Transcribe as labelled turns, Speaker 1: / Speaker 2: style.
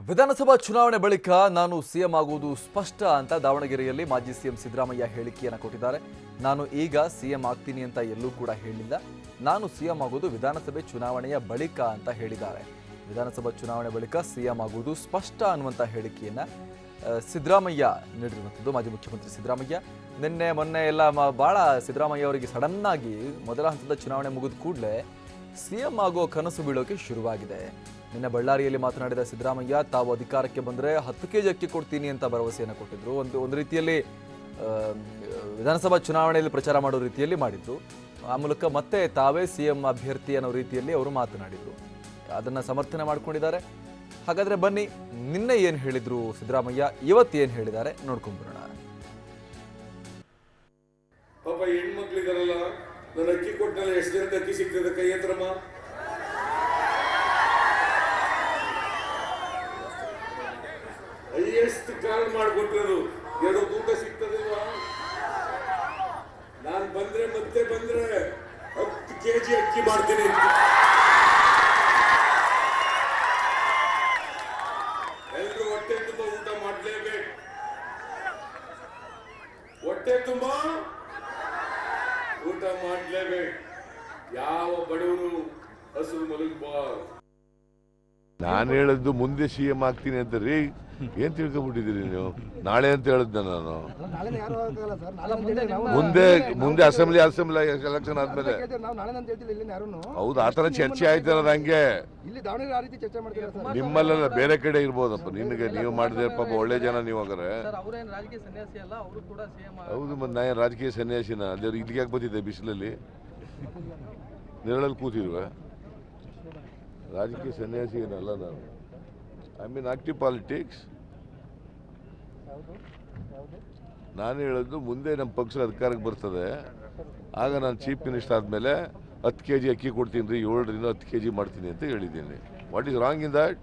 Speaker 1: ವಿಧಾನಸಭಾ ಚುನಾವಣೆ ಬಳಿಕ ನಾನು ಸಿಎಂ ಆಗುವುದು ಸ್ಪಷ್ಟ ಅಂತ ದಾವಣಗೆರೆಯಲ್ಲಿ ಮಾಜಿ ಸಿಎಂ ಸಿದ್ದರಾಮಯ್ಯ ಹೇಳಿಕೆಯನ್ನು ಕೊಟ್ಟಿದ್ದಾರೆ. ನಾನು ಈಗ ಸಿಎಂ ಆಗ್ತೀನಿ ಅಂತ ಎಲ್ಲೂ ಕೂಡ ಹೇಳಿಲ್ಲ. ನಾನು ಸಿಎಂ ಆಗುವುದು ವಿಧಾನಸಭೆ ಚುನಾವಣೆಯ ಬಳಿಕ ಅಂತ ಹೇಳಿದ್ದಾರೆ. ವಿಧಾನಸಭಾ ಚುನಾವಣೆ ಬಳಿಕ ಸಿಎಂ ಆಗುವುದು ಸ್ಪಷ್ಟ ಅನ್ನುವಂಥ ಹೇಳಿಕೆಯನ್ನು ಸಿದ್ದರಾಮಯ್ಯ ನೀಡಿರುವಂಥದ್ದು. ಮಾಜಿ ಮುಖ್ಯಮಂತ್ರಿ ಸಿದ್ದರಾಮಯ್ಯ ನಿನ್ನೆ ಮೊನ್ನೆ ಎಲ್ಲ ಭಾಳ ಸಿದ್ದರಾಮಯ್ಯ ಅವರಿಗೆ ಸಡನ್ ಆಗಿ ಮೊದಲ ಹಂತದ ಚುನಾವಣೆ ಮುಗಿದ ಕೂಡಲೇ ಸಿಎಂ ಆಗೋ ಕನಸು ಬೀಳೋಕೆ ಶುರುವಾಗಿದೆ. ನಿನ್ನೆ ಬಳ್ಳಾರಿಯಲ್ಲಿ ಮಾತನಾಡಿದ ಸಿದ್ದರಾಮಯ್ಯ ತಾವು ಅಧಿಕಾರಕ್ಕೆ ಬಂದರೆ 10 ಕೆಜಿ ಅಕ್ಕಿ ಕೊಡ್ತೀನಿ ಅಂತ ಭರವಸೆಯನ್ನು ಕೊಟ್ಟಿದ್ರು. ಒಂದು ರೀತಿಯಲ್ಲಿ ವಿಧಾನಸಭಾ ಚುನಾವಣೆಯಲ್ಲಿ ಪ್ರಚಾರ ಮಾಡೋ ರೀತಿಯಲ್ಲಿ ಮಾಡಿದ್ರು. ಆ ಮೂಲಕ ಮತ್ತೆ ತಾವೇ ಸಿಎಂ ಅಭ್ಯರ್ಥಿ ಅನ್ನೋ ರೀತಿಯಲ್ಲಿ ಅವರು ಮಾತನಾಡಿದ್ರು. ಅದನ್ನು ಸಮರ್ಥನೆ ಮಾಡ್ಕೊಂಡಿದ್ದಾರೆ. ಹಾಗಾದ್ರೆ ಬನ್ನಿ, ನಿನ್ನೆ ಏನು ಹೇಳಿದ್ರು ಸಿದ್ದರಾಮಯ್ಯ, ಇವತ್ತು ಏನು ಹೇಳಿದ್ದಾರೆ ನೋಡ್ಕೊಂಡ್ಬರೋಣ.
Speaker 2: ಪಾಪ ಹೆಣ್ಮಕ್ಳಿದಾರಲ್ಲ, ನನ್ನ ಅಕ್ಕಿ ಕೊಟ್ಟನಲ್ಲ, ಎಷ್ಟು ದಿನದ ಅಕ್ಕಿ ಸಿಗ್ತದೆ ಕೈ ಹತ್ರಮ್ಮ? ಹೈಯೆಸ್ಟ್ ಕಾರ್ಡ್ ಮಾಡಿಕೊಟ್ಟರು, 2 ಊಟ ಸಿಗ್ತದಿಲ್ವಾ? ನಾನು ಬಂದ್ರೆ ಮತ್ತೆ ಬಂದ್ರೆ 10 ಕೆಜಿ ಅಕ್ಕಿ ಮಾಡ್ತೀನಿ. ಎಲ್ರು ಹೊಟ್ಟೆ ತುಂಬಾ ಊಟ ಮಾಡ್ಲೇಬೇಕು. ಹೊಟ್ಟೆ ತುಂಬಾ ಊಟ ಮಾಡ್ಲೇಬೇಕು. ಯಾವ ಬಡವರು ಹಸು ಮಲಗಬಾರ್ದು.
Speaker 3: ನಾನು ಹೇಳಿದ್ದು ಮುಂದೆ ಸಿಎಂ ಆಗ್ತೀನಿ ಅಂತ ರೀ. ಏನ್ ತಿಳ್ಕೊಬಿಟ್ಟಿದ್ದೀರಿ ನೀವು? ನಾಳೆ ಅಂತ ಹೇಳಿದ್ದೆ ನಾನು. ಮುಂದೆ ಅಸೆಂಬ್ಲಿ ಎಲೆಕ್ಷನ್ ಆದ್ಮೇಲೆ. ಹೌದು, ಆತರ ಚರ್ಚೆ ಆಯ್ತಲ್ಲ ಹಂಗೆ. ನಿಮ್ಮಲ್ಲೆಲ್ಲ ಬೇರೆ ಕಡೆ ಇರ್ಬೋದಪ್ಪ. ನಿನ್ಗೆ ನೀವು ಮಾಡಿದ್ರೆ ಪಾಪ ಒಳ್ಳೆ ಜನ ನೀವು ಹಾಗಾರೆ. ಹೌದು, ಮತ್ತೆ ನಾ ರಾಜಕೀಯ ಸನ್ಯಾಸಿನ? ಅಲ್ಲಿ ಇಲ್ಲಿಗೆ ಯಾಕೆ ಬಂದಿದ್ದೆ ಬಿಸಿಲಲ್ಲಿ? ನೆರಳಲ್ಲಿ ಕೂತಿರುವೆ. ರಾಜಕೀಯ ಸನ್ಯಾಸಿ ಏನಲ್ಲ ನಾನು. I mean active politics. ನಾನು ಹೇಳೋದು ಮುಂದೆ ನಮ್ಮ ಪಕ್ಷ ಅಧಿಕಾರಕ್ಕೆ ಬರ್ತದೆ, ಆಗ ನಾನು ಚೀಫ್ ಮಿನಿಸ್ಟರ್ ಆದಮೇಲೆ 10 ಕೆಜಿ ಅಕ್ಕಿ ಕೊಡ್ತೀನಿ ರೀ, 7ರಿಂದ 10 ಕೆಜಿ ಮಾಡ್ತೀನಿ ಅಂತ ಹೇಳಿದ್ದೀನಿ. What is wrong in that?